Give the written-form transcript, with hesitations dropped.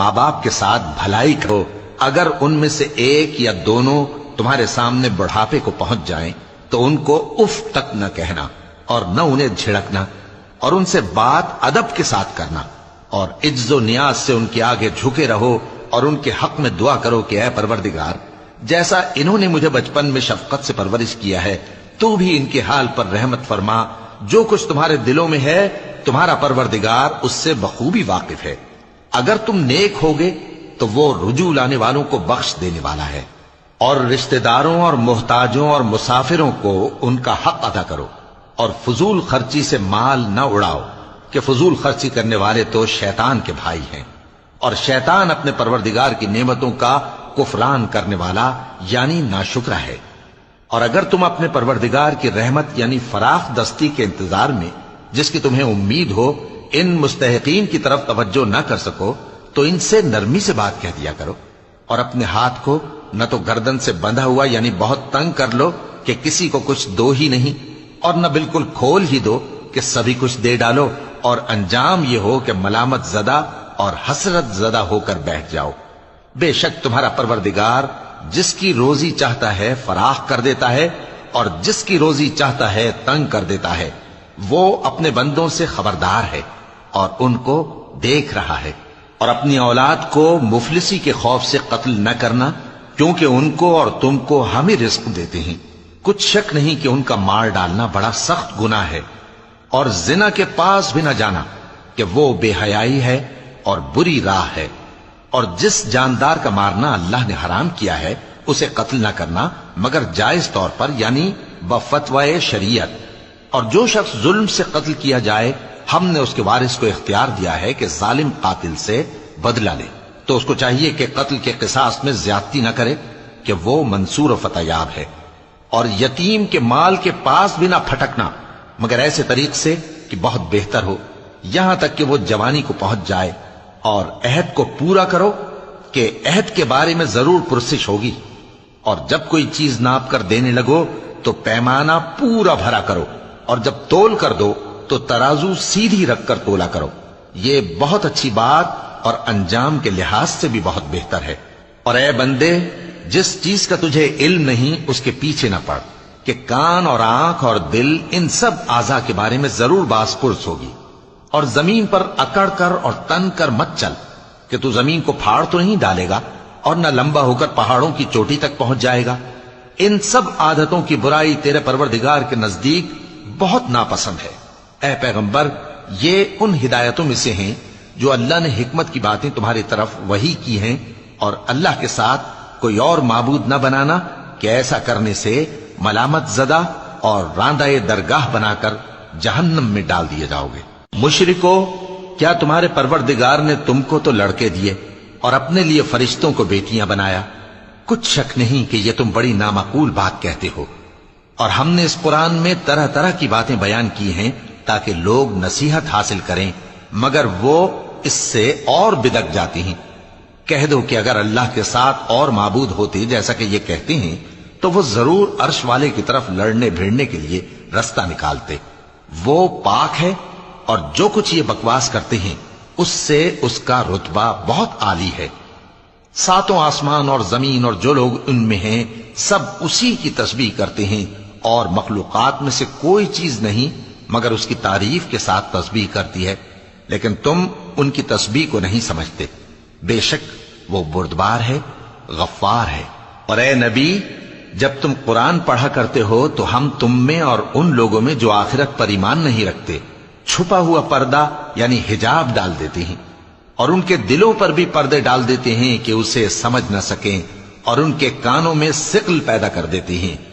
ماں باپ کے ساتھ بھلائی کرو، اگر ان میں سے ایک یا دونوں تمہارے سامنے بڑھاپے کو پہنچ جائیں تو ان کو اف تک نہ کہنا اور نہ انہیں جھڑکنا، اور ان سے بات ادب کے ساتھ کرنا، اور عجز و نیاز سے ان کے آگے جھکے رہو اور ان کے حق میں دعا کرو کہ اے پروردگار، جیسا انہوں نے مجھے بچپن میں شفقت سے پرورش کیا ہے تو بھی ان کے حال پر رحمت فرما، جو کچھ تمہارے دلوں میں ہے تمہارا پروردگار اس سے بخوبی واقف ہے، اگر تم نیک ہوگے تو وہ رجوع لانے والوں کو بخش دینے والا ہے، اور رشتہ داروں اور محتاجوں اور مسافروں کو ان کا حق ادا کرو، اور فضول خرچی سے مال نہ اڑاؤ کہ فضول خرچی کرنے والے تو شیطان کے بھائی ہیں، اور شیطان اپنے پروردگار کی نعمتوں کا کفران کرنے والا یعنی ناشکرا ہے۔ اور اگر تم اپنے پروردگار کی رحمت یعنی فراخ دستی کے انتظار میں جس کی تمہیں امید ہو ان مستحقین کی طرف توجہ نہ کر سکو تو ان سے نرمی سے بات کہہ دیا کرو، اور اپنے ہاتھ کو نہ تو گردن سے بندھا ہوا یعنی بہت تنگ کر لو کہ کسی کو کچھ دو ہی نہیں، اور نہ بالکل کھول ہی دو کہ سبھی کچھ دے ڈالو، اور انجام یہ ہو کہ ملامت زدہ اور حسرت زدہ ہو کر بیٹھ جاؤ۔ بے شک تمہارا پروردگار جس کی روزی چاہتا ہے فراخ کر دیتا ہے اور جس کی روزی چاہتا ہے تنگ کر دیتا ہے، وہ اپنے بندوں سے خبردار ہے اور ان کو دیکھ رہا ہے۔ اور اپنی اولاد کو مفلسی کے خوف سے قتل نہ کرنا، کیونکہ ان کو اور تم کو ہم ہی رزق دیتے ہیں، کچھ شک نہیں کہ ان کا مار ڈالنا بڑا سخت گناہ ہے، اور زنا کے پاس بھی نہ جانا کہ وہ بے حیائی ہے اور بری راہ ہے، اور جس جاندار کا مارنا اللہ نے حرام کیا ہے اسے قتل نہ کرنا مگر جائز طور پر یعنی بفتوائے شریعت، اور جو شخص ظلم سے قتل کیا جائے ہم نے اس کے وارث کو اختیار دیا ہے کہ ظالم قاتل سے بدلہ لے، تو اس کو چاہیے کہ قتل کے قصاص میں زیادتی نہ کرے کہ وہ منصور و فتح یاب ہے، اور یتیم کے مال کے پاس بھی نہ پھٹکنا مگر ایسے طریق سے کہ بہت بہتر ہو، یہاں تک کہ وہ جوانی کو پہنچ جائے، اور عہد کو پورا کرو کہ عہد کے بارے میں ضرور پرسش ہوگی، اور جب کوئی چیز ناپ کر دینے لگو تو پیمانہ پورا بھرا کرو، اور جب تول کر دو تو ترازو سیدھی رکھ کر تولا کرو، یہ بہت اچھی بات اور انجام کے لحاظ سے بھی بہت بہتر ہے۔ اور اے بندے، جس چیز کا تجھے علم نہیں اس کے پیچھے نہ پڑ کہ کان اور آنکھ اور دل ان سب اعضاء کے بارے میں ضرور باز پرس ہوگی، اور زمین پر اکڑ کر اور تن کر مت چل کہ تو زمین کو پھاڑ تو نہیں ڈالے گا اور نہ لمبا ہو کر پہاڑوں کی چوٹی تک پہنچ جائے گا، ان سب عادتوں کی برائی تیرے پروردگار کے نزدیک بہت ناپسند ہے۔ اے پیغمبر، یہ ان ہدایتوں میں سے ہیں جو اللہ نے حکمت کی باتیں تمہاری طرف وحی کی ہیں، اور اللہ کے ساتھ کوئی اور معبود نہ بنانا کہ ایسا کرنے سے ملامت زدہ اور راندہ درگاہ بنا کر جہنم میں ڈال دیے جاؤ گے۔ مشرکو، کیا تمہارے پروردگار نے تم کو تو لڑکے دیے اور اپنے لیے فرشتوں کو بیٹیاں بنایا؟ کچھ شک نہیں کہ یہ تم بڑی نامعقول بات کہتے ہو، اور ہم نے اس قرآن میں طرح طرح کی باتیں بیان کی ہیں تاکہ لوگ نصیحت حاصل کریں، مگر وہ اس سے اور بدک جاتی ہیں۔ کہہ دو کہ اگر اللہ کے ساتھ اور معبود ہوتے جیسا کہ یہ کہتے ہیں تو وہ ضرور عرش والے کی طرف لڑنے بھیڑنے کے لیے رستہ نکالتے، وہ پاک ہے، اور جو کچھ یہ بکواس کرتے ہیں اس سے اس کا رتبہ بہت عالی ہے۔ ساتوں آسمان اور زمین اور جو لوگ ان میں ہیں سب اسی کی تسبیح کرتے ہیں، اور مخلوقات میں سے کوئی چیز نہیں مگر اس کی تعریف کے ساتھ تسبیح کرتی ہے، لیکن تم ان کی تسبیح کو نہیں سمجھتے، بے شک وہ بردبار ہے، غفار ہے۔ اور اے نبی، جب تم قرآن پڑھا کرتے ہو تو ہم تم میں اور ان لوگوں میں جو آخرت پر ایمان نہیں رکھتے چھپا ہوا پردہ یعنی حجاب ڈال دیتے ہیں، اور ان کے دلوں پر بھی پردے ڈال دیتے ہیں کہ اسے سمجھ نہ سکیں، اور ان کے کانوں میں ثقل پیدا کر دیتے ہیں۔